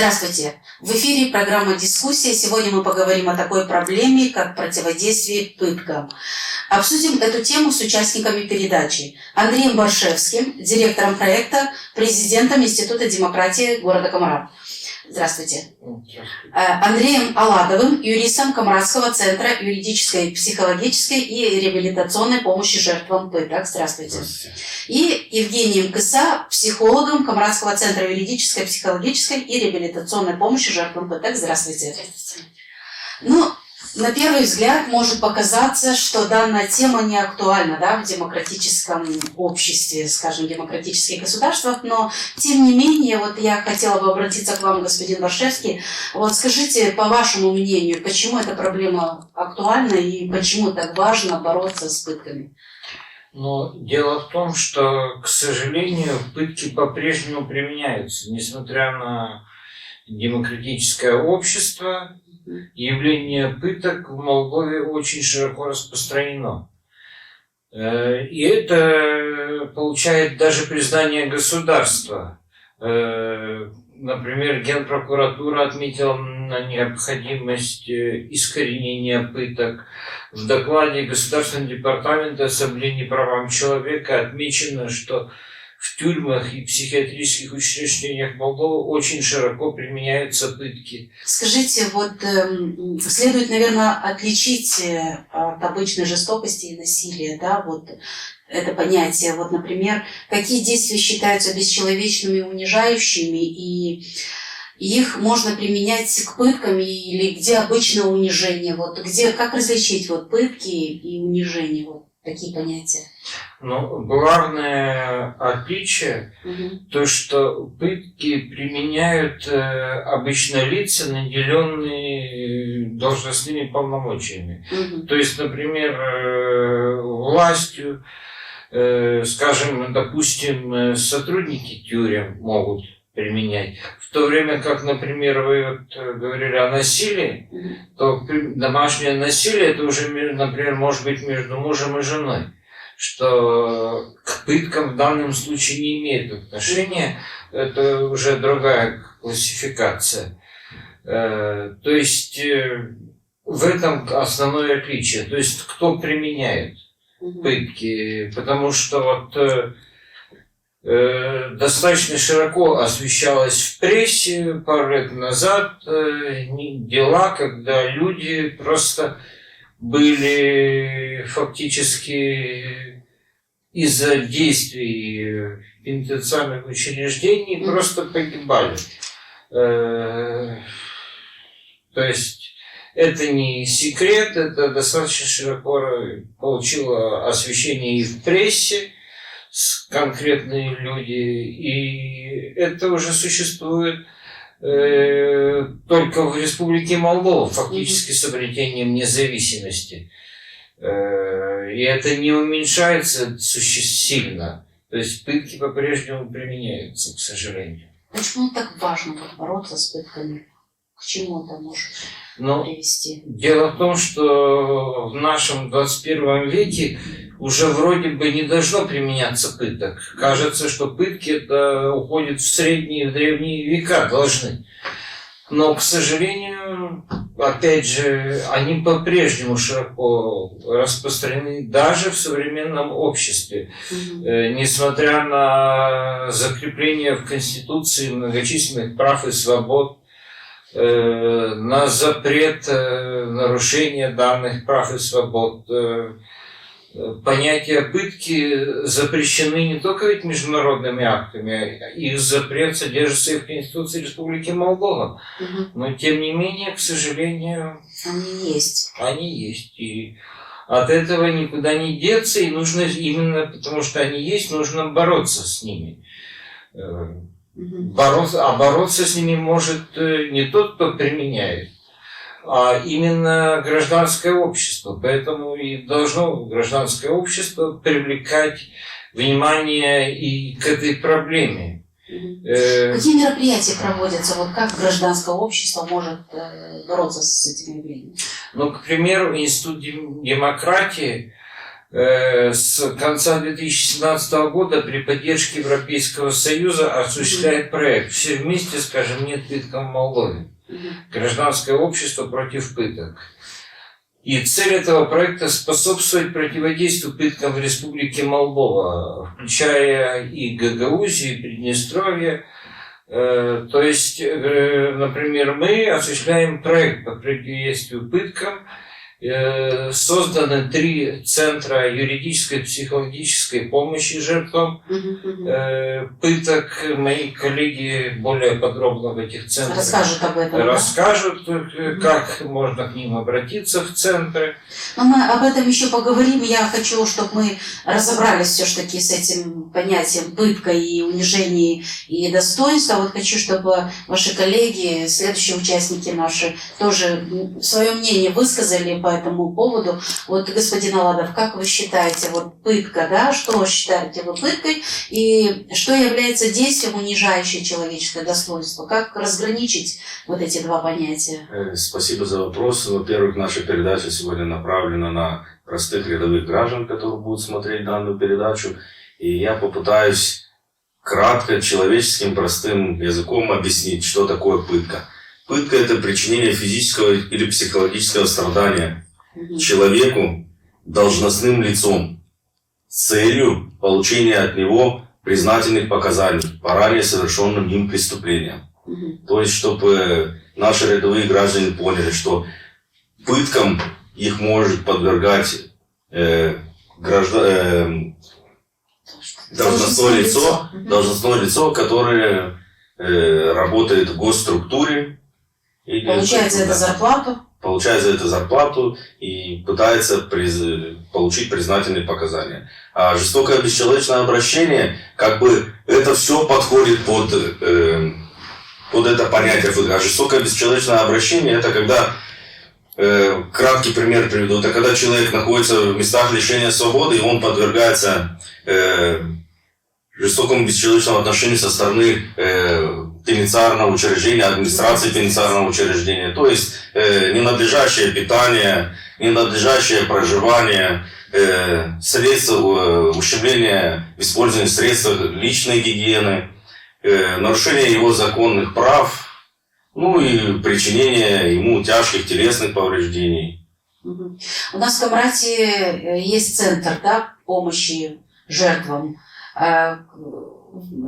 Здравствуйте! В эфире программа «Дискуссия». Сегодня мы поговорим о такой проблеме, как противодействие пыткам. Обсудим эту тему с участниками передачи. Андреем Баршевским, директором проекта, президентом Института демократии города Комара. Здравствуйте. Здравствуйте. Андреем Аладовым, юристом Комарадского центра юридической, психологической и реабилитационной помощи жертвам пыток. Здравствуйте. Здравствуйте. И Евгением Кыса, психологом Комарадского центра юридической, психологической и реабилитационной помощи жертвам пыток. Здравствуйте. Здравствуйте. На первый взгляд может показаться, что данная тема не актуальна, в демократическом обществе, скажем, демократических государствах, но тем не менее, я хотела бы обратиться к вам, господин Баршевский. Скажите, по вашему мнению, почему эта проблема актуальна и почему так важно бороться с пытками? Дело в том, что, к сожалению, пытки по-прежнему применяются, несмотря на демократическое общество. Явление пыток в Молдове очень широко распространено. И это получает даже признание государства. Например, Генпрокуратура отметила на необходимость искоренения пыток. В докладе Государственного департамента соблюдения правам человека отмечено, что в тюрьмах и психиатрических учреждениях Молдовы очень широко применяются пытки. Скажите, следует, наверное, отличить от обычной жестокости и насилия, это понятие. Например, какие действия считаются бесчеловечными и унижающими, и их можно применять к пыткам, или где обычно унижение, как различить пытки и унижение, такие понятия? Главное отличие то, что пытки применяют обычно лица, наделенные должностными полномочиями. То есть, например, властью, допустим, сотрудники тюрем могут применять. В то время как, например, вы говорили о насилии, то домашнее насилие это уже, например, может быть между мужем и женой, что к пыткам в данном случае не имеет отношения, это уже другая классификация. То есть в этом основное отличие. То есть кто применяет пытки, потому что достаточно широко освещалось в прессе пару лет назад дела, когда люди просто были фактически из-за действий пенитенциарных учреждений просто погибали. То есть это не секрет, это достаточно широко получило освещение и в прессе, конкретные люди, и это уже существует только в Республике Молдова, фактически с обретением независимости. И это не уменьшается сильно. То есть пытки по-прежнему применяются, к сожалению. Почему так важно бороться с пытками? К чему это может привести? Дело в том, что в нашем 21 веке уже вроде бы не должно применяться пыток. Кажется, что пытки это уходят в средние и в древние века должны. Но, к сожалению, опять же, они по-прежнему широко распространены даже в современном обществе. Несмотря на закрепление в Конституции многочисленных прав и свобод, на запрет нарушения данных прав и свобод. Понятия пытки запрещены не только ведь международными актами, их запрет содержится и в Конституции Республики Молдова. Но тем не менее, к сожалению, они есть. Они есть. И от этого никуда не деться, и нужно именно потому, что они есть, нужно бороться с ними. Бороться с ними может не тот, кто применяет, а именно гражданское общество. Поэтому и должно гражданское общество привлекать внимание и к этой проблеме. Какие мероприятия проводятся? Как гражданское общество может бороться с этими явлениями? К примеру, Институт демократии с конца 2017 года при поддержке Европейского Союза осуществляет проект «Все вместе скажем нет пыткам в Молдове». Гражданское общество против пыток. И цель этого проекта – способствовать противодействию пыткам в Республике Молдова, включая и Гагаузию, и Приднестровье. То есть, например, мы осуществляем проект по противодействию пыткам. Созданы 3 центра юридической и психологической помощи жертвам пыток. Мои коллеги более подробно в этих центрах расскажут об этом. Расскажут, как можно к ним обратиться в центры. Но мы об этом еще поговорим. Я хочу, чтобы мы разобрались все-таки с этим понятием пытка и унижение и достоинства. Вот хочу, чтобы ваши коллеги, следующие участники наши, тоже свое мнение высказали по этому поводу. Вот, господин Аладов, как вы считаете, вот пытка, да, что считаете вы пыткой и что является действием, унижающее человеческое достоинство? Как разграничить вот эти два понятия? Спасибо за вопрос. Во-первых, наша передача сегодня направлена на простых рядовых граждан, которые будут смотреть данную передачу. И я попытаюсь кратко, человеческим, простым языком объяснить, что такое пытка. Пытка – это причинение физического или психологического страдания человеку должностным лицом с целью получения от него признательных показаний по ранее совершенным им преступлениям. То есть, чтобы наши рядовые граждане поняли, что пыткам их может подвергать должностное лицо, которое работает в госструктуре. Получает за это зарплату. Получает за это зарплату и пытается получить признательные показания. А жестокое бесчеловечное обращение, как бы это все подходит под это понятие. А жестокое бесчеловечное обращение — это когда, краткий пример приведу, это когда человек находится в местах лишения свободы, и он подвергается жестокому бесчеловечному отношению со стороны пенитенциарного учреждения, администрации пенитенциарного учреждения. То есть ненадлежащее питание, ненадлежащее проживание, средства ущемления в использовании средств личной гигиены, нарушение его законных прав, ну и причинение ему тяжких телесных повреждений. У нас в Камрате есть центр, да, помощи жертвам.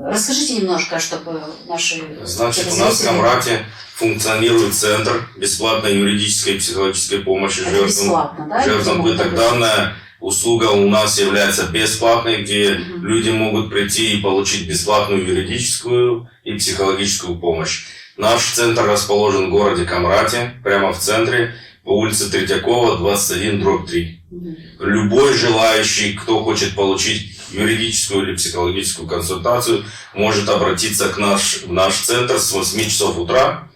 Расскажите немножко, чтобы наши... Значит, у нас в Камрате функционирует центр бесплатной юридической и психологической помощи жертвам пыток. Данная услуга у нас является бесплатной, где люди могут прийти и получить бесплатную юридическую и психологическую помощь. Наш центр расположен в городе Камрате, прямо в центре, по улице Третьякова, 21/3. Любой желающий, кто хочет получить юридическую или психологическую консультацию, может обратиться в наш центр с 8 часов утра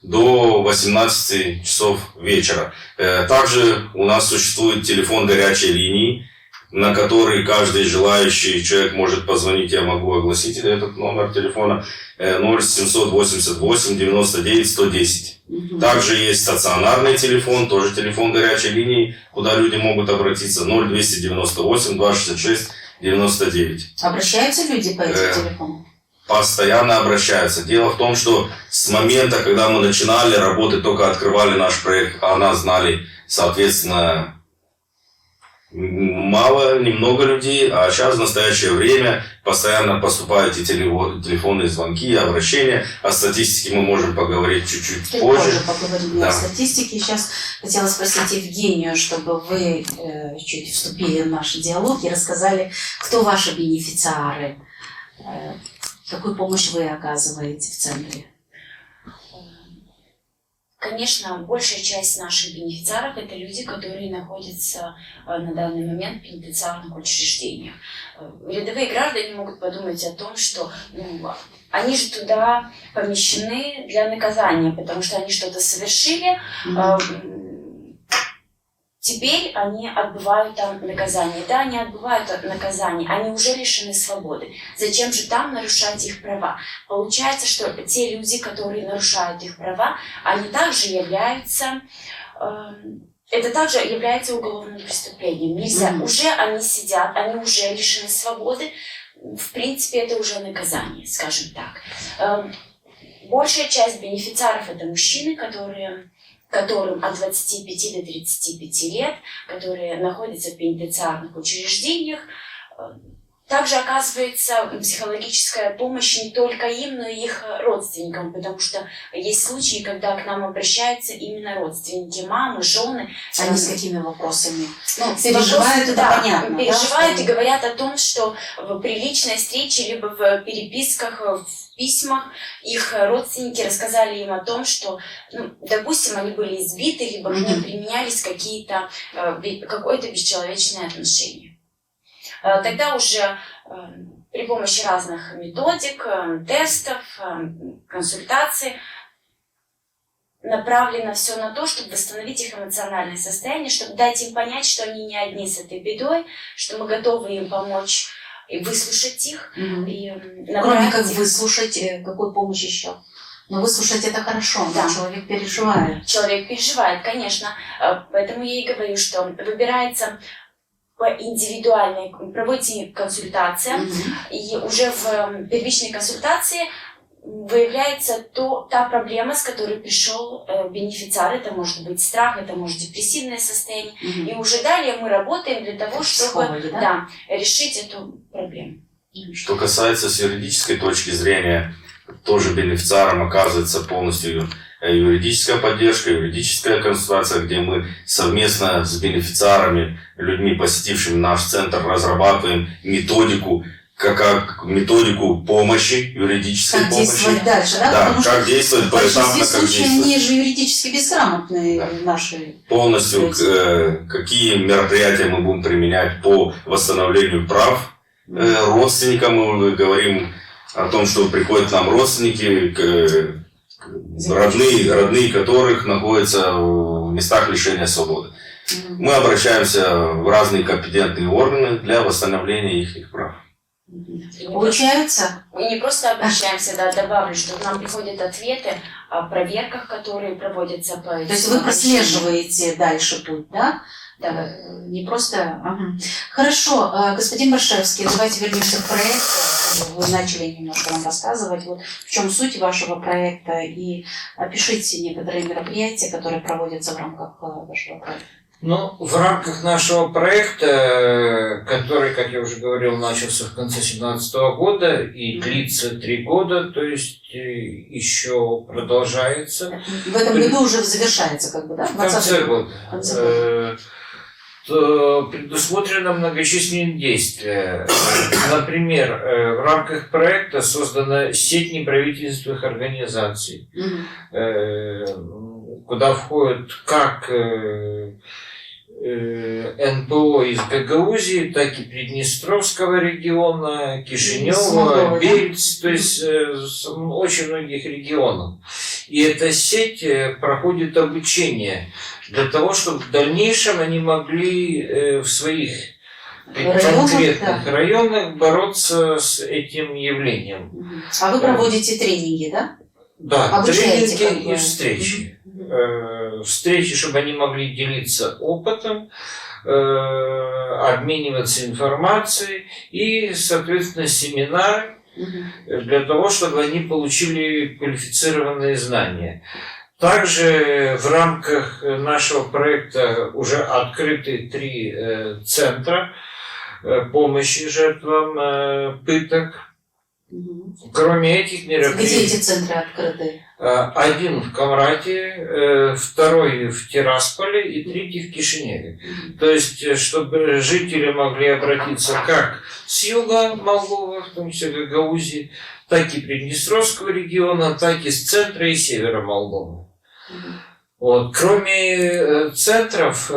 до 18 часов вечера. Также у нас существует телефон горячей линии, на который каждый желающий человек может позвонить. Я могу огласить этот номер телефона: 0788 99 110. Также есть стационарный телефон, тоже телефон горячей линии, куда люди могут обратиться: 0298 266 99. Обращаются люди по этим телефонам? Постоянно обращаются. Дело в том, что с момента, когда мы начинали работать, только открывали наш проект, о нас знали, соответственно, немного людей, а сейчас в настоящее время постоянно поступают и телефонные звонки, и обращения. О статистике мы можем поговорить чуть-чуть позже. Поговорим о статистике. Сейчас хотела спросить Евгению, чтобы вы чуть вступили в наш диалог и рассказали, кто ваши бенефициары, какую помощь вы оказываете в центре. Конечно, большая часть наших бенефициаров – это люди, которые находятся на данный момент в пенитенциарных учреждениях. Рядовые граждане могут подумать о том, что они же туда помещены для наказания, потому что они что-то совершили. Теперь они отбывают там наказание. Да, они отбывают наказание, они уже лишены свободы. Зачем же там нарушать их права? Получается, что те люди, которые нарушают их права, они также являются это также является уголовным преступлением. Нельзя. Уже они сидят, они уже лишены свободы. В принципе, это уже наказание, скажем так. Большая часть бенефициаров — это мужчины, которым от 25 до 35 лет, которые находятся в пенитенциарных учреждениях. Также оказывается психологическая помощь не только им, но и их родственникам, потому что есть случаи, когда к нам обращаются именно родственники, мамы, жены. Они с какими вопросами? Переживают, это да, понятно. Переживают, да, и говорят о том, что при личной встрече, либо в переписках, в письмах их родственники рассказали им о том, что, допустим, они были избиты, либо к ним применялись какое-то бесчеловечное отношение. Тогда уже при помощи разных методик, тестов, консультаций направлено все на то, чтобы восстановить их эмоциональное состояние, чтобы дать им понять, что они не одни с этой бедой, что мы готовы им помочь и выслушать их. И кроме как выслушать, какую помощь еще? Но выслушать это хорошо, да. Человек переживает. Человек переживает, конечно. Поэтому я и говорю, что выбирается индивидуальной, проводите консультация, и уже в первичной консультации выявляется та проблема, с которой пришел бенефициар. Это может быть страх, это может быть депрессивное состояние. И уже далее мы работаем для того, чтобы решить эту проблему. Что касается с юридической точки зрения, тоже бенефициаром оказывается полностью юридическая поддержка, юридическая консультация, где мы совместно с бенефициарами, людьми, посетившими наш центр, разрабатываем методику, как методику помощи, юридической помощи. Как действовать дальше, да? Да, как действовать поэтапно, как действовать. Они же юридически безграмотные наши. Полностью, какие мероприятия мы будем применять по восстановлению прав родственникам. Мы говорим о том, что приходят к нам родственники, родные которых находятся в местах лишения свободы. Мы обращаемся в разные компетентные органы для восстановления их прав. Получается? Мы не просто обращаемся, добавлю, что к нам приходят ответы о проверках, которые проводятся по этим. То есть вы прослеживаете дальше путь, да? Да. Не просто... Хорошо, господин Баршевский, давайте вернемся к проекту. Вы начали немножко нам рассказывать, вот в чем суть вашего проекта, и опишите некоторые мероприятия, которые проводятся в рамках вашего проекта. В рамках нашего проекта, который, как я уже говорил, начался в конце 2017 года и длится 3 года, то есть еще продолжается. В этом году уже завершается, да? В конце года. То предусмотрено многочисленные действия. Например, в рамках проекта создана сеть неправительственных организаций, куда входят как НПО из Гагаузии, так и Приднестровского региона, Кишинева, Бельц, то есть очень многих регионов. И эта сеть проходит обучение для того, чтобы в дальнейшем они могли в своих конкретных районах бороться с этим явлением. А вы проводите тренинги, да? Да, обучаете, тренинги и встречи. Встречи, чтобы они могли делиться опытом, обмениваться информацией и, соответственно, семинары для того, чтобы они получили квалифицированные знания. Также в рамках нашего проекта уже открыты 3 центра помощи жертвам пыток. Кроме этих мероприятий... Где эти центры открыты? Один в Камрате, второй в Тирасполе и 3 в Кишиневе. То есть, чтобы жители могли обратиться как с юга Молдовы, в том числе Гагаузии, так и Приднестровского региона, так и с центра и севера Молдовы. Вот. Кроме центров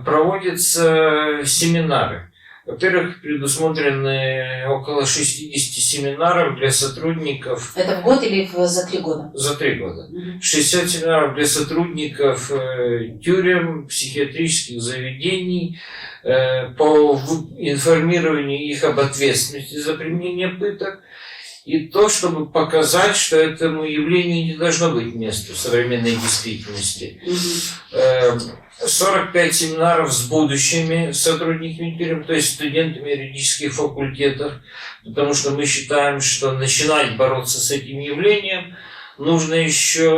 проводятся семинары. Во-первых, предусмотрены около 60 семинаров для сотрудников. Это в год или за 3 года? За 3 года. 60 семинаров для сотрудников тюрем, психиатрических заведений по информированию их об ответственности за применение пыток и то, чтобы показать, что этому явлению не должно быть места в современной действительности. 45 семинаров с будущими сотрудниками, то есть студентами юридических факультетов, потому что мы считаем, что начинать бороться с этим явлением нужно еще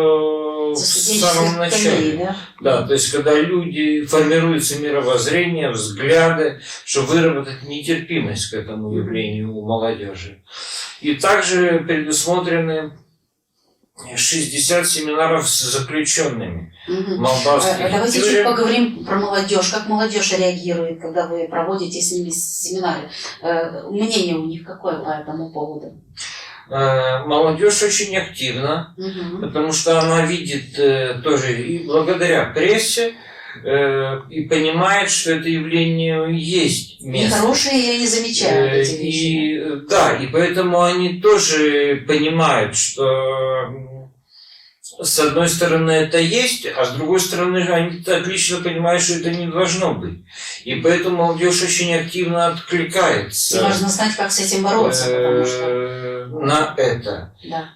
в самом начале. Да, то есть когда люди формируются мировоззрение, взгляды, чтобы выработать нетерпимость к этому явлению у молодежи. И также предусмотрены 60 семинаров с заключенными молдавских. Давайте чуть поговорим про молодежь. Как молодежь реагирует, когда вы проводите с ними семинары? Мнение у них какое по этому поводу? Молодежь очень активна, потому что она видит тоже и благодаря прессе, и понимает, что это явление есть место. И хорошие я не замечаю эти вещи. Да, и поэтому они тоже понимают, что с одной стороны это есть, а с другой стороны они отлично понимают, что это не должно быть. И поэтому молодежь очень активно откликается. И важно знать, как с этим бороться, потому что... на это. Да.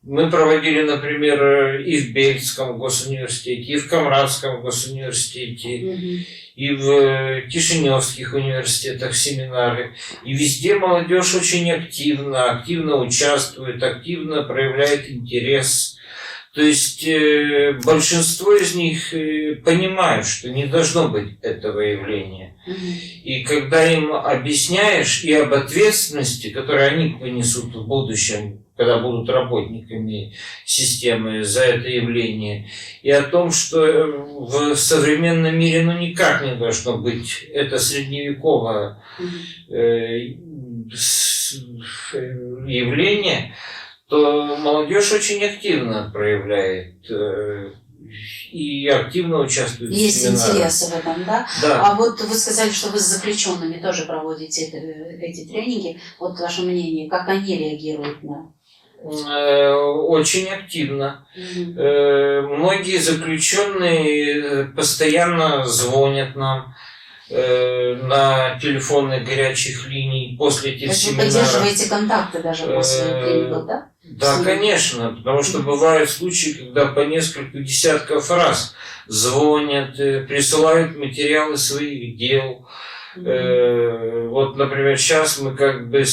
Мы проводили, например, и в Бельгском госуниверситете, и в Камрадском госуниверситете, и в Кишиневских университетах семинары. И везде молодежь очень активно участвует, активно проявляет интерес. То есть большинство из них понимают, что не должно быть этого явления. И когда им объясняешь и об ответственности, которую они понесут в будущем, когда будут работниками системы за это явление, и о том, что в современном мире никак не должно быть это средневековое явление, то молодежь очень активно проявляет и активно участвует в семинарах. Есть интерес в этом, да? Да. А вот вы сказали, что вы с заключенными тоже проводите эти тренинги. Вот ваше мнение, как они реагируют на... Очень активно. Многие заключенные постоянно звонят нам на телефоны горячих линий после этих семинаров. Вы поддерживаете контакты даже после тренингов, да? Да, конечно, потому что бывают случаи, когда по несколько десятков раз звонят, присылают материалы своих дел. Вот, например, сейчас мы как бы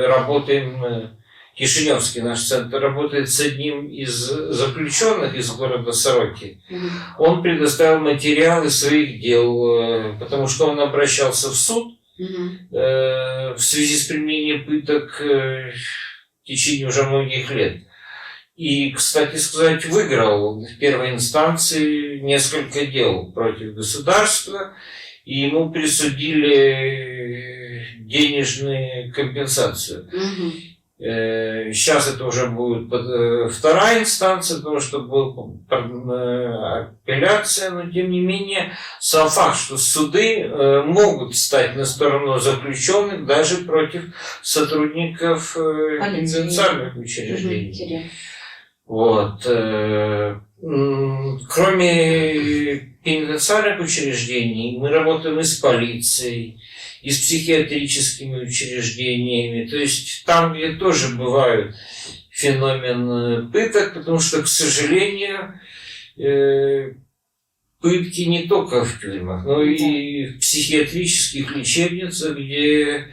работаем, Кишиневский наш центр работает с одним из заключенных из города Сороки. Он предоставил материалы своих дел, потому что он обращался в суд в связи с применением пыток в течение уже многих лет. И, кстати сказать, выиграл в первой инстанции несколько дел против государства, и ему присудили денежную компенсацию. Сейчас это уже будет вторая инстанция, потому что была апелляция, но тем не менее сам факт, что суды могут стать на сторону заключенных даже против сотрудников пенитенциарных учреждений. Вот. Кроме пенитенциарных учреждений, мы работаем и с полицией, и с психиатрическими учреждениями, то есть там, где тоже бывает феномен пыток, потому что, к сожалению, пытки не только в тюрьмах, но и в психиатрических лечебницах, где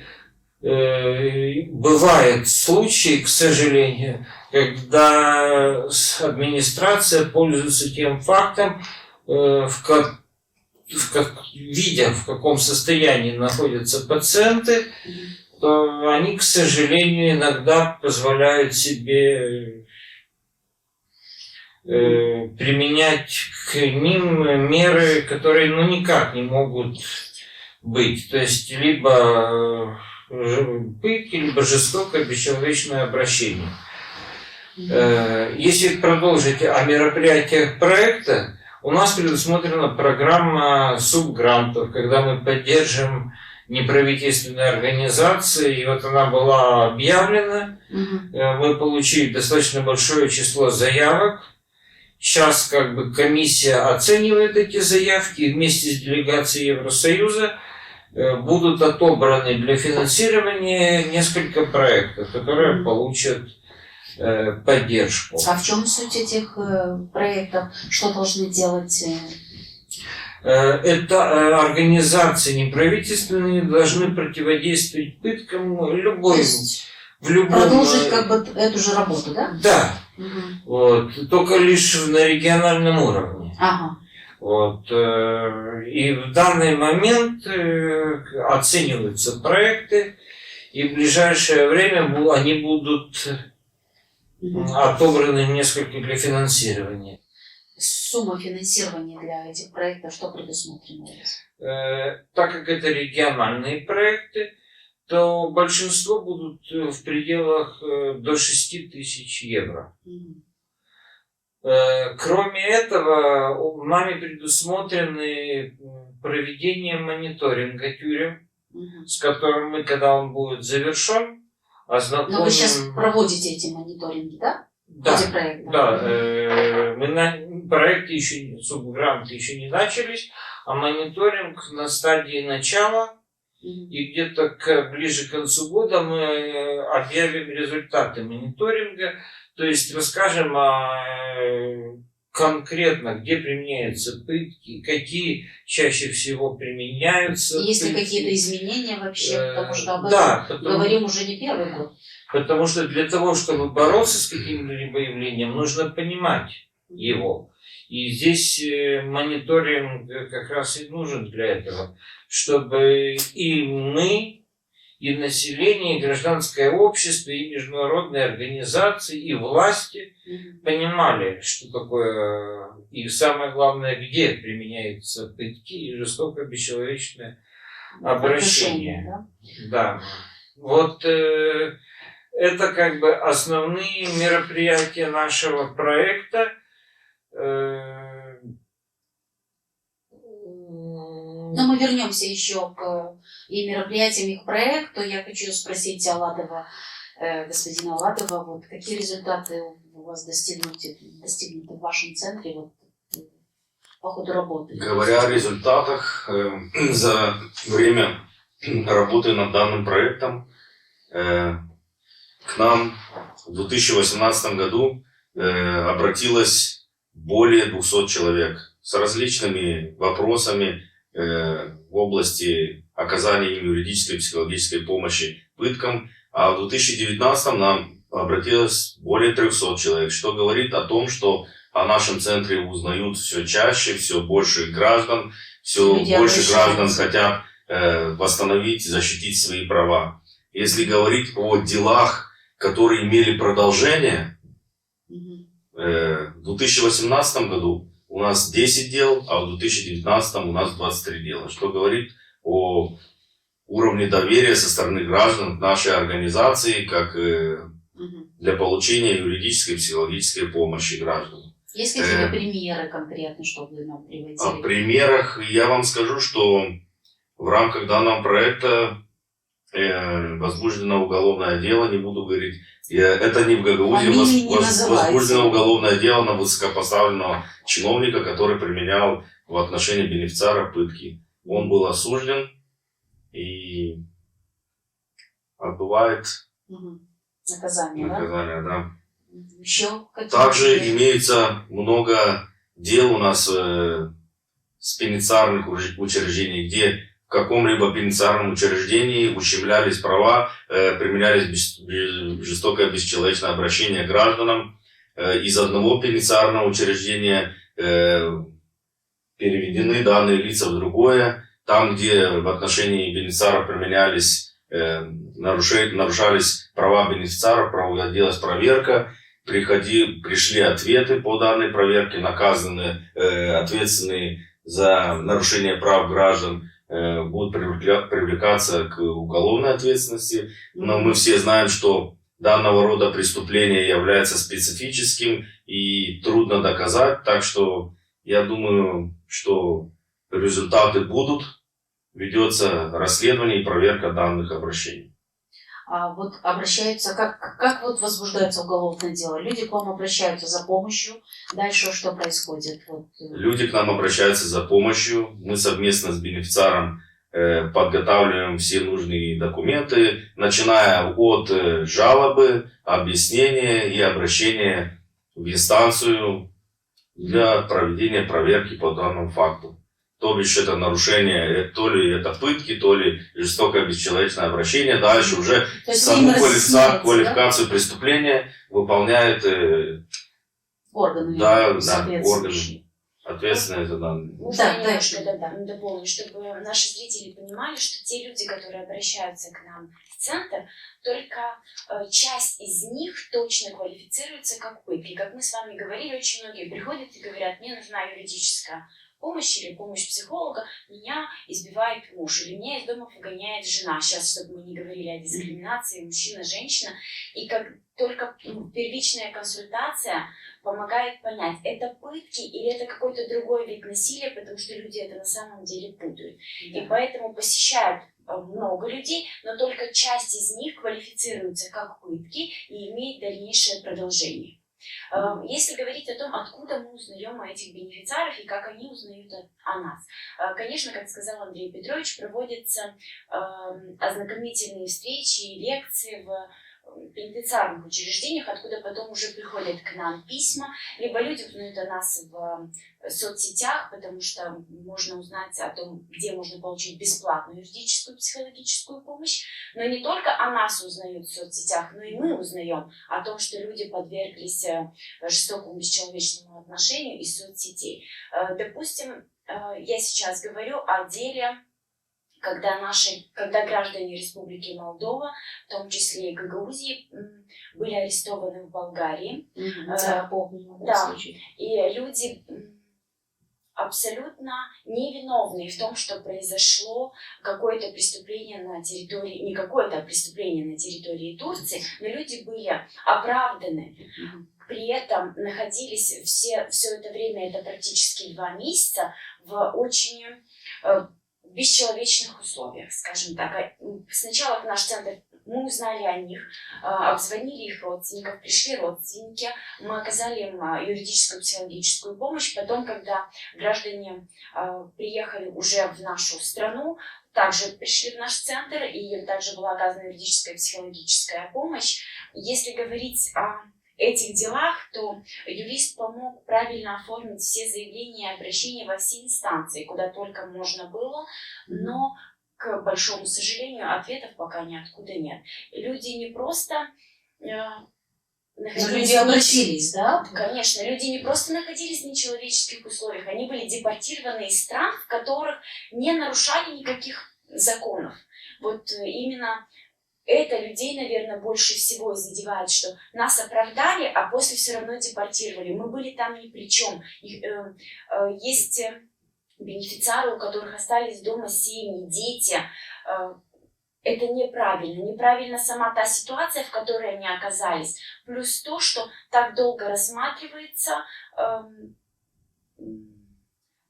бывают случаи, к сожалению, когда администрация пользуется тем фактом, видя, в каком состоянии находятся пациенты, то они, к сожалению, иногда позволяют себе применять к ним меры, которые никак не могут быть. То есть либо пытки, либо жестокое бесчеловечное обращение. Если продолжить о мероприятиях проекта, у нас предусмотрена программа субгрантов, когда мы поддержим неправительственные организации, и вот она была объявлена. Мы получили достаточно большое число заявок. Сейчас как бы комиссия оценивает эти заявки, вместе с делегацией Евросоюза будут отобраны для финансирования несколько проектов, которые получат поддержку. А в чем суть этих проектов? Что должны делать? Это организации неправительственные должны противодействовать пыткам То любой, есть в любом... продолжить как бы эту же работу, да? Да, Мгм. вот, только лишь на региональном уровне. Ага. Вот, и в данный момент оцениваются проекты, и в ближайшее время они будут Мгм. отобраны несколько для финансирования. Сумма финансирования для этих проектов, что предусмотрено у вас? Так как это региональные проекты, то большинство будут в пределах до 6 тысяч евро. Мгм. Кроме этого, нами предусмотрены проведение мониторинга тюрем, Мгм. с которым мы, когда он будет завершен, ознакомим... Но вы сейчас проводите эти мониторинги, да? Да, Эти проекты? да. Проекты еще, субгранты еще не начались, а мониторинг на стадии начала, Мгм. и где-то ближе к концу года мы объявим результаты мониторинга, то есть расскажем конкретно, где применяются пытки, какие чаще всего применяются. Есть ли пытки. какие-то изменения вообще? Потому что об этом Да, говорим уже не первый год. потому что для того, чтобы бороться с каким-либо явлением, нужно понимать его. И здесь мониторинг как раз и нужен для этого, чтобы и мы, и население, и гражданское общество, и международные организации, и власти Мгм. понимали, что такое, и самое главное, где применяются пытки и жестокое бесчеловечное обращение. Да? Да. Вот это как бы основные мероприятия нашего проекта. Но мы вернемся еще к и мероприятиям, и к проекту. Я хочу спросить Аладова, господина Аладова, вот какие результаты у вас достигнуты в вашем центре вот, по ходу работы? Говоря о результатах, за время работы над данным проектом к нам в 2018 году обратилось более 200 человек с различными вопросами в области оказания им юридической и психологической помощи пыткам, а в 2019 нам обратилось более 300 человек, что говорит о том, что о нашем центре узнают все чаще, все больше граждан, все Люди больше граждан обращаются. хотят восстановить и защитить свои права. Если говорить о делах, которые имели продолжение, Мгм. в 2018 году у нас 10 дел, а в 2019 у нас 23 дела, что говорит о уровне доверия со стороны граждан к нашей организации, как Мгм. для получения юридической и психологической помощи гражданам. Есть какие-то примеры конкретные, чтобы вы нам О приводили? примерах я вам скажу, что в рамках данного проекта возбуждено уголовное дело, не буду говорить, это не в Гагаузии, Фамилии не называйте. возбуждено уголовное дело на высокопоставленного чиновника, который применял в отношении бенефициара пытки. Он был осужден и отбывает Мгм. Наказание, да? наказание. Да. Мгм. Еще какие? Также имеется много дел у нас с пенитенциарных учреждений, где в каком-либо пенитенциарном учреждении ущемлялись права, применялись жестокое бесчеловечное обращение к гражданам. Из одного пенитенциарного учреждения переведены данные лица в другое. Там, где в отношении бенефициаров применялись, нарушались права бенефициаров, проводилась проверка, пришли ответы по данной проверке, наказаны ответственные за нарушение прав граждан, будут привлекаться к уголовной ответственности. Но мы все знаем, что данного рода преступление является специфическим и трудно доказать, так что я думаю, что результаты будут, ведется расследование и проверка данных обращений. А вот обращаются, как вот возбуждается уголовное дело? Люди к вам обращаются за помощью. Дальше что происходит? Вот. Люди к нам обращаются за помощью. Мы совместно с бенефициаром подготавливаем все нужные документы, начиная от жалобы, объяснения и обращения в инстанцию для проведения проверки по данному факту. То бишь это нарушение, то ли это пытки, то ли жестокое бесчеловечное обращение. Дальше уже саму квалификацию преступления выполняют органы. Органы, ответственные за данные. Можно немножко дополнить, чтобы наши зрители понимали, что те люди, которые обращаются к нам в центр, только часть из них точно квалифицируется как пытки. Как мы с вами говорили, очень многие приходят и говорят: мне нужна юридическая помощь или помощь психолога, меня избивает муж, или меня из дома выгоняет жена. Сейчас, чтобы мы не говорили о дискриминации мужчина-женщина. И как только первичная консультация помогает понять, это пытки или это какой-то другой вид насилия, потому что люди это на самом деле путают. Да. И поэтому посещают много людей, но только часть из них квалифицируется как пытки и имеет дальнейшее продолжение. Если говорить о том, откуда мы узнаем о этих бенефициарах и как они узнают о нас. Конечно, как сказал Андрей Петрович, проводятся ознакомительные встречи и лекции в пенитенциарных учреждениях, откуда потом уже приходят к нам письма, либо люди узнают о нас в соцсетях, потому что можно узнать о том, где можно получить бесплатную юридическую психологическую помощь. Но не только о нас узнают в соцсетях, но и мы узнаем о том, что люди подверглись жестокому бесчеловечному отношению из соцсетей. Допустим, я сейчас говорю о деле, когда граждане Республики Молдова, в том числе и Гагаузии, были арестованы в Болгарии. Да, и люди абсолютно невиновные в том, что произошло какое-то преступление на территории, не какое-то преступление на территории Турции, но люди были оправданы. При этом находились все это время, это практически 2 месяца, в очень бесчеловечных условиях, скажем так. Сначала в наш центр мы узнали о них, обзвонили их родственников, пришли родственники, мы оказали им юридическую психологическую помощь. Потом, когда граждане приехали уже в нашу страну, также пришли в наш центр, и им также была оказана юридическая психологическая помощь. Если говорить о этих делах, то юрист помог правильно оформить все заявления и обращения во все инстанции, куда только можно было, но, к большому сожалению, ответов пока ниоткуда нет. Люди не просто находились... Люди обратились, да? Конечно, люди не просто находились в нечеловеческих условиях, они были депортированы из стран, в которых не нарушали никаких законов. Вот именно это людей, наверное, больше всего задевает, что нас оправдали, а после все равно депортировали. Мы были там ни при чем. Есть бенефициары, у которых остались дома семьи, дети. Это неправильно. Неправильно сама та ситуация, в которой они оказались. Плюс то, что так долго рассматривается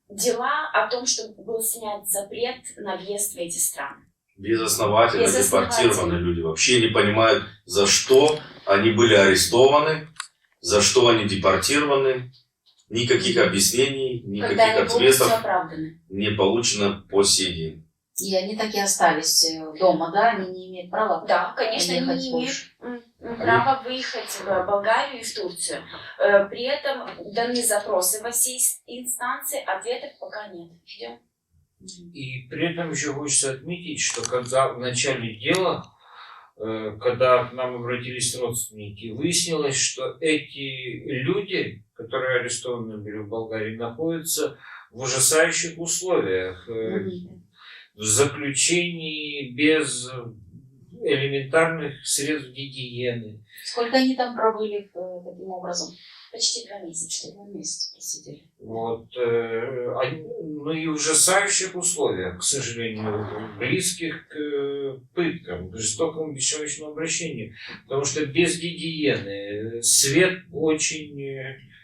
дела о том, что был снят запрет на въезд в эти страны. Безосновательно депортированы люди. Вообще не понимают, за что они были арестованы, за что они депортированы. Никаких объяснений, никаких ответов не получено по сей день. И они так и остались дома, да? Они не имеют права? Да, конечно, они не имеют права выехать в Болгарию и в Турцию. При этом даны запросы во все инстанции, ответов пока нет. Ждем. И при этом еще хочется отметить, что когда в начале дела, когда к нам обратились родственники, выяснилось, что эти люди, которые арестованы были в Болгарии, находятся в ужасающих условиях, в заключении без элементарных средств гигиены. Сколько они там пробыли таким образом? Почти 2 месяца. 2 месяца просидели. Вот, ну и в ужасающих условиях, к сожалению, близких к пыткам, к жестокому бесчеловечному обращению. Потому что без гигиены свет очень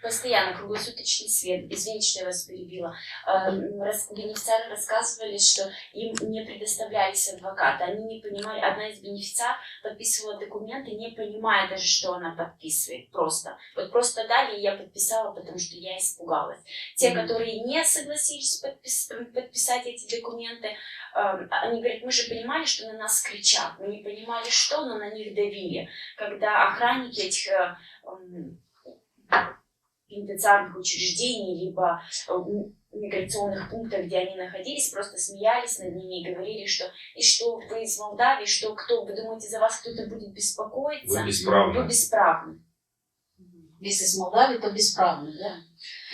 Постоянно круглосуточный свет. Извините, что я вас перебила. Бенефициары рассказывали, что им не предоставлялись адвокаты. Они не понимали. Одна из бенефициар подписывала документы, не понимая даже, что она подписывает. Вот просто дали, и я подписала, потому что я испугалась. Те, которые не согласились подписать эти документы, они говорят, мы же понимали, что на нас кричат. Мы не понимали, что, но на них давили. Когда охранники этих пенитенциарных учреждений, либо миграционных пунктов, где они находились, просто смеялись над ними и говорили, что и что вы из Молдавии, что кто, вы думаете, за вас кто-то будет беспокоиться? Вы бесправны. Вы бесправны. Если с Молдавии, то бесправны, да?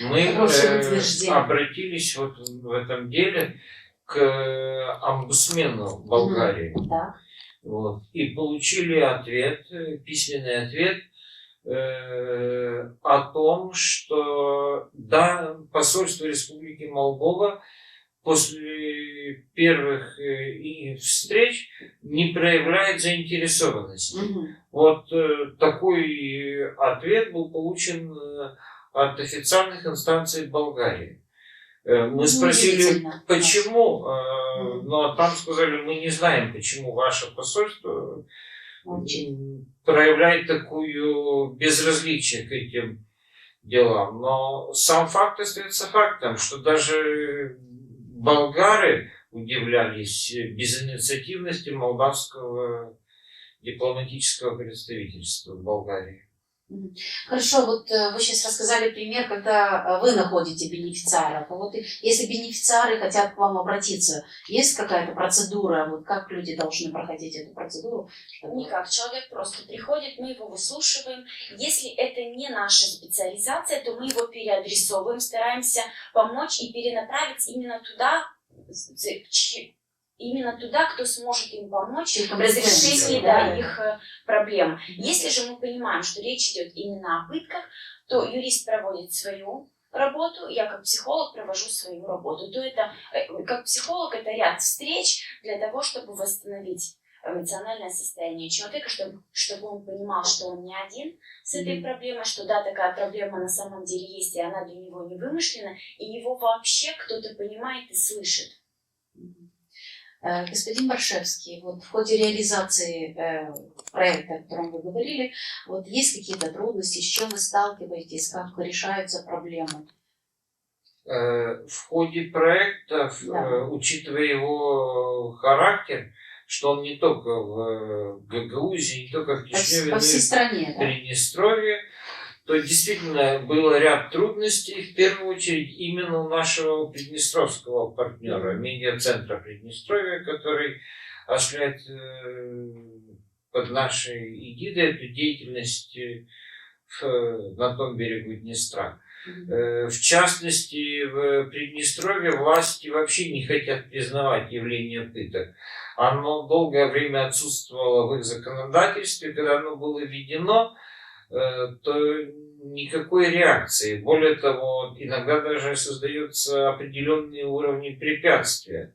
Мы Хорошее утверждение. обратились вот в этом деле к омбудсмену Болгарии. Да. Вот, и получили ответ, письменный ответ о том, что да, посольство Республики Молдова после первых встреч не проявляет заинтересованности. Вот такой ответ был получен от официальных инстанций Болгарии. Мы спросили, почему, но там сказали, мы не знаем, почему ваше посольство проявляет такую безразличие к этим делам. Но сам факт остается фактом, что даже болгары удивлялись безинициативности молдавского дипломатического представительства в Болгарии. Хорошо, вот вы сейчас рассказали пример, когда вы находите бенефициаров. А вот если бенефициары хотят к вам обратиться, есть какая-то процедура? Вот как люди должны проходить эту процедуру? Никак. Человек просто приходит, мы его выслушиваем. Если это не наша специализация, то мы его переадресовываем, стараемся помочь и перенаправить именно туда, кто сможет им помочь в разрешении их проблем. Если же мы понимаем, что речь идет именно о пытках, то юрист проводит свою работу, я как психолог провожу свою работу. То это, как психолог, это ряд встреч для того, чтобы восстановить эмоциональное состояние человека, чтобы он понимал, что он не один с этой проблемой, что да, такая проблема на самом деле есть, и она для него не вымышлена, и его вообще кто-то понимает и слышит. Господин Баршевский, вот в ходе реализации проекта, о котором вы говорили, вот есть какие-то трудности, с чем вы сталкиваетесь, как решаются проблемы? В ходе проекта, учитывая его характер, что он не только в Гагаузии, не только в Кишиневе, по всей стране, в Приднестровье, то действительно было ряд трудностей, в первую очередь именно у нашего приднестровского партнера, медиацентра Приднестровья, который осуществляет под нашей эгидой эту деятельность на том берегу Днестра. В частности, в Приднестровье власти вообще не хотят признавать явление пыток. Оно долгое время отсутствовало в их законодательстве. Когда оно было введено, то никакой реакции. Более того, иногда даже создаются определенные уровни препятствия.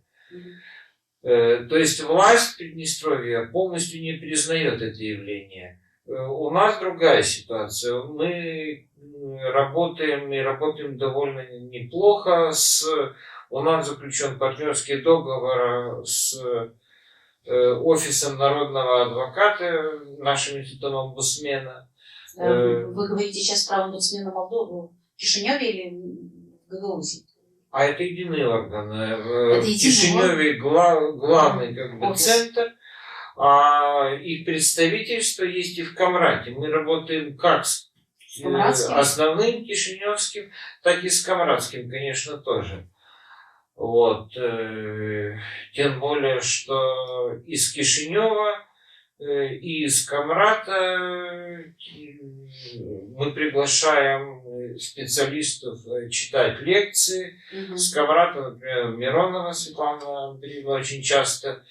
То есть власть Приднестровья полностью не признает это явление. У нас другая ситуация. Мы работаем довольно неплохо. У нас заключен партнерский договор с офисом народного адвоката, нашим институтом омбудсмена. Вы говорите сейчас про омбудсмена Молдовы в Кишиневе или в Гагаузии? А это единые органы. В Кишиневе главный центр, а их представительство есть и в Камрате. Мы работаем как с основным кишиневским, так и с камрадским, конечно, тоже. Вот. Тем более, что из Кишинева и из Камрата мы приглашаем специалистов читать лекции. С Камрата, например, Миронова Светлана Андреевна очень часто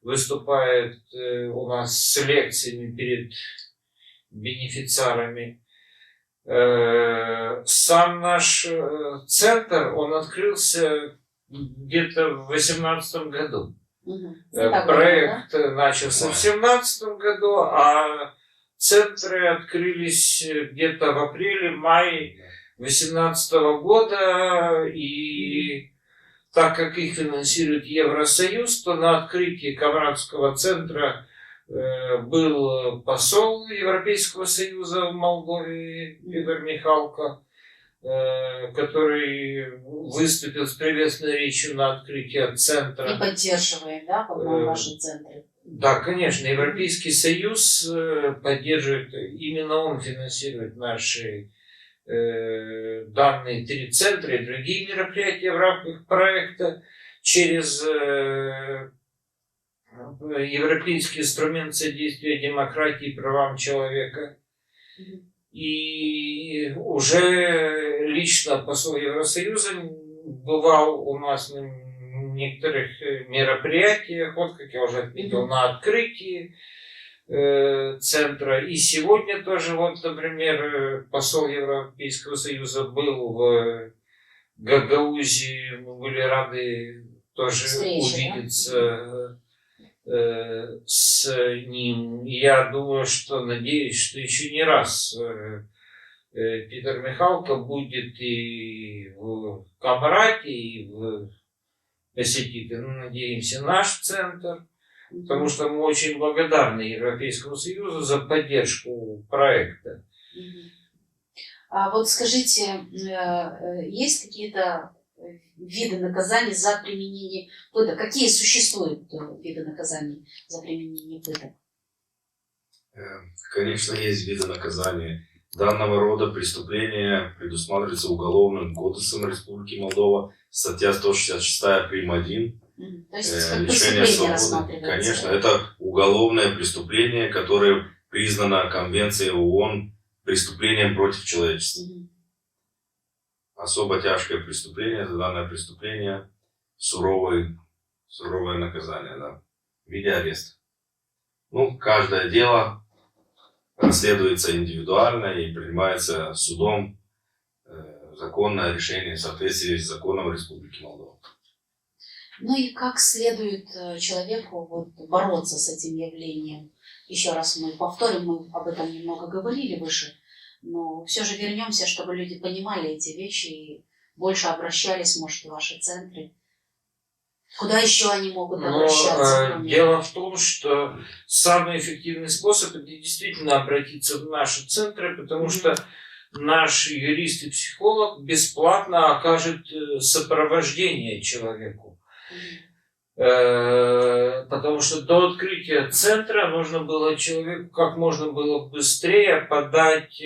выступает у нас с лекциями перед бенефициарами. Сам наш центр, он открылся где-то в 2018 году. Проект начался в 2017 году, а центры открылись где-то в апреле-мае 2018 года, и так как их финансирует Евросоюз, то на открытии Камрадского центра был посол Европейского Союза в Молдове Игорь Михалко, который выступил с приветственной речью на открытии центра. И поддерживает, да, по-моему, ваши центры? Да, конечно, Европейский Союз поддерживает, именно он финансирует наши данные 3 центра и другие мероприятия в рамках проекта через Европейский инструмент содействия демократии и правам человека. И уже лично посол Евросоюза бывал у нас на некоторых мероприятиях, вот как я уже отметил, на открытии центра. И сегодня тоже, вот, например, посол Европейского Союза был в Гагаузии, мы были рады тоже увидеться, да? С ним. Я думаю, надеюсь, что еще не раз Питер Михалко будет и в Камраде, и посетит, надеемся, наш центр. Потому что мы очень благодарны Европейскому Союзу за поддержку проекта. А вот скажите, есть какие-то виды наказаний за применение пыток? Какие существуют виды наказаний за применение пыток? Конечно, есть виды наказания. Данного рода преступления предусматриваются Уголовным кодексом Республики Молдова, статья 166 прим. 1. То есть как лишение свободы. Рассматривается. Конечно, это уголовное преступление, которое признано Конвенцией ООН преступлением против человечества. Особо тяжкое преступление, за данное преступление суровое наказание, да, в виде ареста. Каждое дело расследуется индивидуально и принимается судом законное решение в соответствии с законом Республики Молдова. И как следует человеку бороться с этим явлением? Еще раз мы повторим, мы об этом немного говорили выше, но все же вернемся, чтобы люди понимали эти вещи и больше обращались, может, в ваши центры. Куда еще они могут обращаться? Дело в том, что самый эффективный способ — это действительно обратиться в наши центры, потому что наш юрист и психолог бесплатно окажет сопровождение человеку. Потому что до открытия центра нужно было человеку как можно было быстрее подать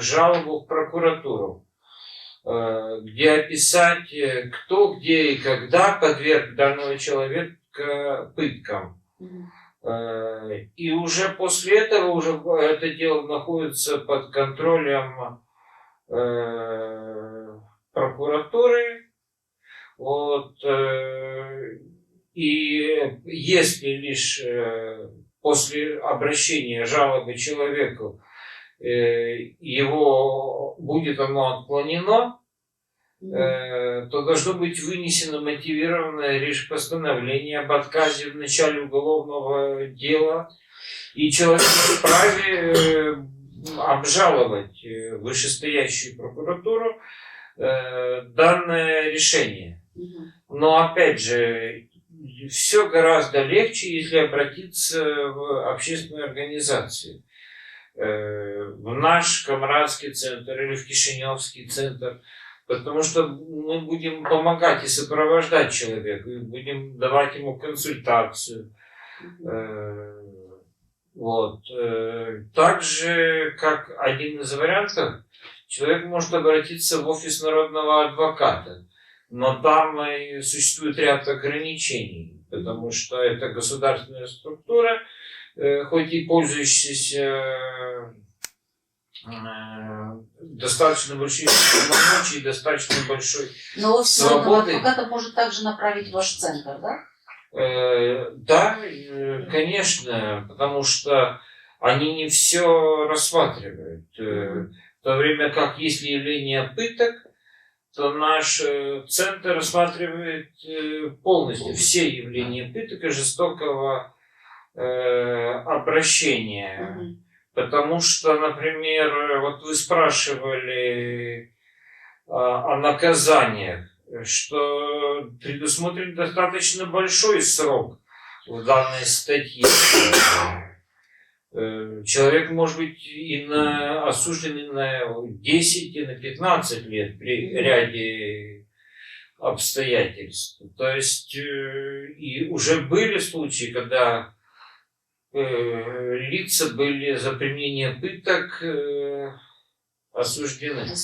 жалобу в прокуратуру, где описать, кто, где и когда подверг данного человека пыткам. И уже после этого это дело находится под контролем прокуратуры. И если лишь после обращения жалобы человеку его будет оно отклонено, то должно быть вынесено мотивированное постановление об отказе в начале уголовного дела, и человек вправе обжаловать вышестоящую прокуратуру данное решение. Но опять же, все гораздо легче, если обратиться в общественную организацию, в наш Камрадский центр или в Кишиневский центр, потому что мы будем помогать и сопровождать человека, и будем давать ему консультацию. Также, как один из вариантов, человек может обратиться в офис народного адвоката, но там существует ряд ограничений, потому что это государственная структура, хоть и пользующаяся достаточно большой полномочий, достаточно большой свободой. Но офис народного адвоката может также направить в ваш центр, да? Да, конечно, потому что они не все рассматривают. В то время как, если явление пыток, то наш центр рассматривает полностью все явления пыток и жестокого обращения. Потому что, например, вот вы спрашивали о наказаниях, что предусмотрен достаточно большой срок в данной статье. Человек может быть осужден на 10 и на 15 лет при ряде обстоятельств. То есть и уже были случаи, когда лица были за применение пыток осуждены. Да?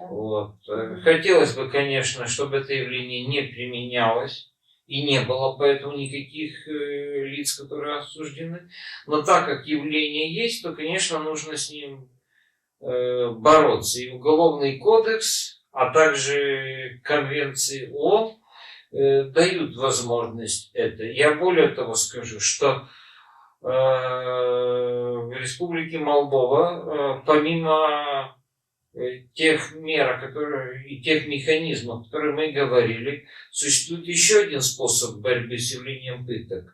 Вот. Хотелось бы, конечно, чтобы это явление не применялось и не было поэтому никаких лиц, которые осуждены. Но так как явление есть, то, конечно, нужно с ним бороться. И Уголовный кодекс, а также конвенции ООН дают возможность это. Я более того скажу, что в Республике Молдова, помимо тех мер, и тех механизмов, о которых мы говорили, существует еще один способ борьбы с явлением пыток.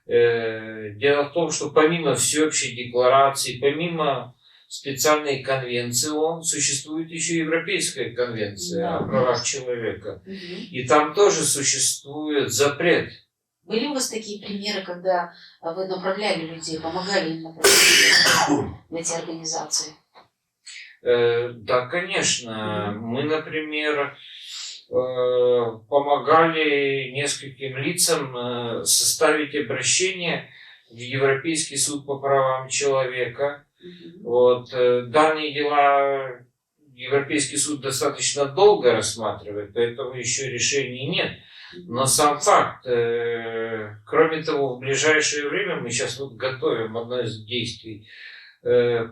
Дело в том, что помимо всеобщей декларации, помимо специальной конвенции ООН, существует еще Европейская конвенция о правах человека. И там тоже существует запрет. Были у вас такие примеры, когда вы направляли людей, помогали им направлять в эти организации? Да, конечно. Мы, например, помогали нескольким лицам составить обращение в Европейский суд по правам человека. Вот. Данные дела Европейский суд достаточно долго рассматривает, поэтому еще решений нет. Но сам факт, кроме того, в ближайшее время мы сейчас вот готовим одно из действий,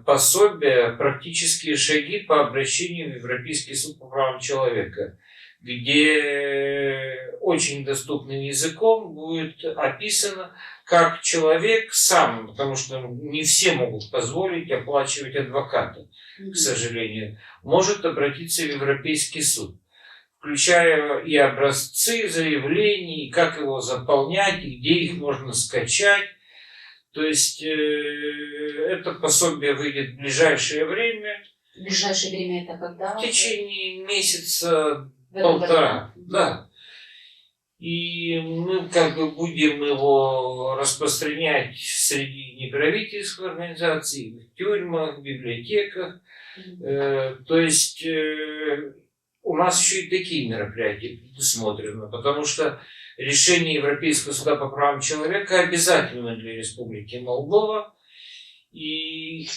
пособие, практические шаги по обращению в Европейский суд по правам человека, где очень доступным языком будет описано, как человек сам, потому что не все могут позволить оплачивать адвоката, к сожалению, может обратиться в Европейский суд, включая и образцы заявлений, и как его заполнять, и где их можно скачать. То есть это пособие выйдет в ближайшее время. В ближайшее время это когда? В течение месяца-полтора. Да. И мы как бы будем его распространять среди неправительственных организаций, в тюрьмах, в библиотеках. То есть у нас еще и такие мероприятия предусмотрены, потому что решение Европейского суда по правам человека обязательно для Республики Молдова. И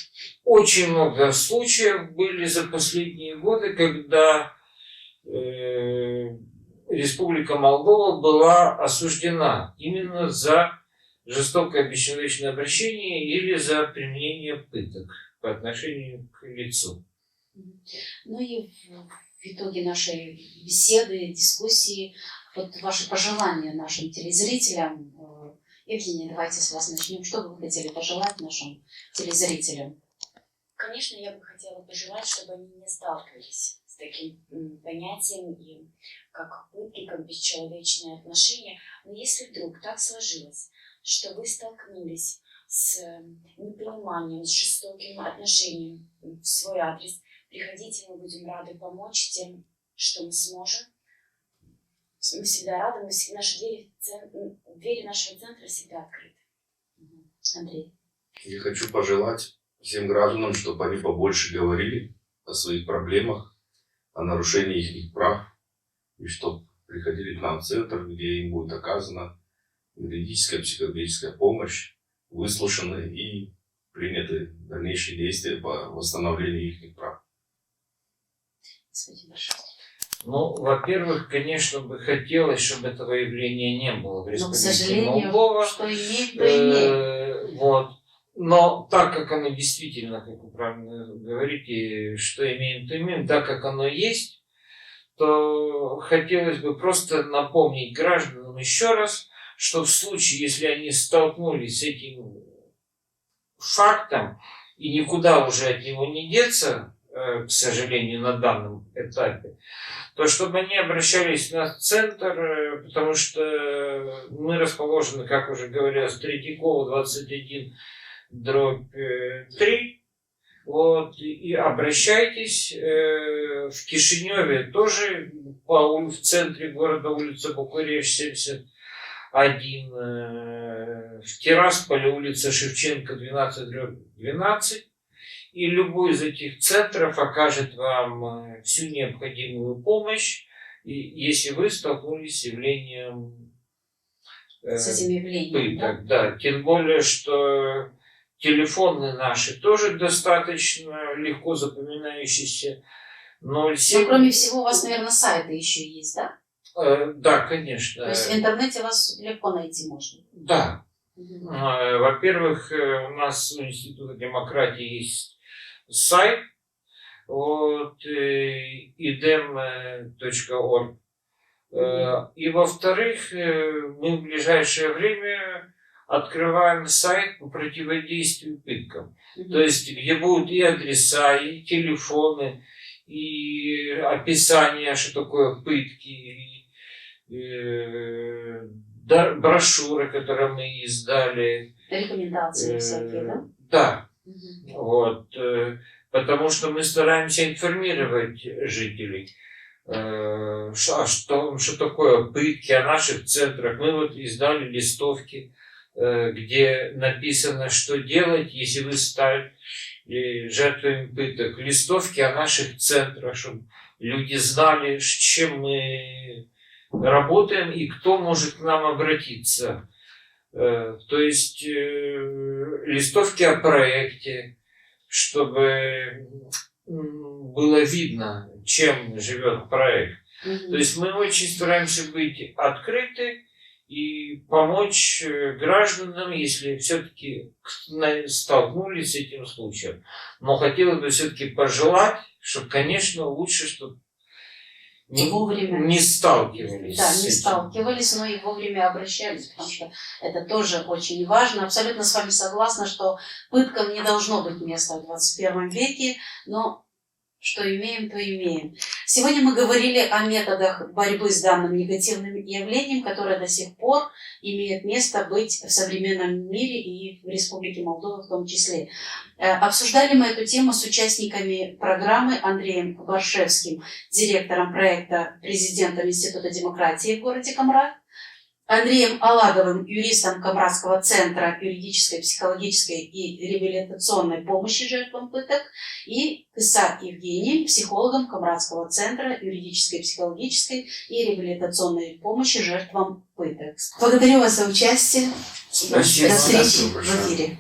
очень много случаев были за последние годы, когда Республика Молдова была осуждена именно за жестокое бесчеловечное обращение или за применение пыток по отношению к лицу. Ну и в итоге нашей беседы, дискуссии, вот ваши пожелания нашим телезрителям. Евгения, давайте с вас начнем. Что бы вы хотели пожелать нашим телезрителям? Конечно, я бы хотела пожелать, чтобы они не сталкивались с таким понятием, как пытки, как бесчеловечные отношения. Но если вдруг так сложилось, что вы столкнулись с непониманием, с жестоким отношением в свой адрес, приходите, мы будем рады помочь тем, что мы сможем. Мы всегда рады, наши двери нашего центра всегда открыты. Андрей. Я хочу пожелать всем гражданам, чтобы они побольше говорили о своих проблемах, о нарушении их прав, и чтобы приходили к нам в центр, где им будет оказана юридическая, психологическая помощь, выслушаны и приняты дальнейшие действия по восстановлению их прав. Спасибо большое. Ну, во-первых, конечно, бы хотелось, чтобы этого явления не было в Республике Но, к сожалению, Молдова. что имеет, то имеет. Вот. Но так как оно действительно, как вы правильно говорите, что имеем, то имеем, так как оно есть, то хотелось бы просто напомнить гражданам еще раз, что в случае, если они столкнулись с этим фактом и никуда уже от него не деться, к сожалению, на данном этапе, то чтобы они обращались в наш центр, потому что мы расположены, как уже говорилось, Третьякова, 21/3. Вот, и обращайтесь. В Кишиневе тоже в центре города, улица Букуреш, 71. В Тирасполе, улица Шевченко, 12/12. И любой из этих центров окажет вам всю необходимую помощь, если вы столкнулись с явлением С этим явлением, да? пыток. Да, тем более, что телефоны наши тоже достаточно легко запоминающиеся. 07... Но кроме всего у вас, наверное, сайты еще есть, да? Да, конечно. То есть в интернете вас легко найти можно? Да. Во-первых, у нас у Института демократии есть сайт, вот, idem.org. И во-вторых, мы в ближайшее время открываем сайт по противодействию пыткам. То есть, где будут и адреса, и телефоны, и описание, что такое пытки, брошюры, которые мы издали. Рекомендации всякие, да? Да. Вот. Потому что мы стараемся информировать жителей. Что такое пытки, о наших центрах. Мы вот издали листовки, где написано, что делать, если вы стали жертвами пыток. Листовки о наших центрах, чтобы люди знали, с чем мы работаем и кто может к нам обратиться. То есть листовки о проекте, чтобы было видно, чем живет проект. То есть мы очень стараемся быть открыты и помочь гражданам, если все-таки столкнулись с этим случаем. Но хотелось бы все-таки пожелать, чтобы, конечно, лучше, чтобы не сталкивались. Да, не сталкивались, но и вовремя обращались, потому что это тоже очень важно. Абсолютно с вами согласна, что пыткам не должно быть места в 21 веке, но что имеем, то имеем. Сегодня мы говорили о методах борьбы с данным негативным явлением, которое до сих пор имеет место быть в современном мире и в Республике Молдова в том числе. Обсуждали мы эту тему с участниками программы Андреем Баршевским, директором проекта, президентом Института демократии в городе Камрад, Андреем Аладовым, юристом Камрадского центра юридической, психологической и реабилитационной помощи жертвам пыток, и Кыса Евгением, психологом Камрадского центра юридической, психологической и реабилитационной помощи жертвам пыток. Благодарю вас за участие. Спасибо. До встречи в эфире.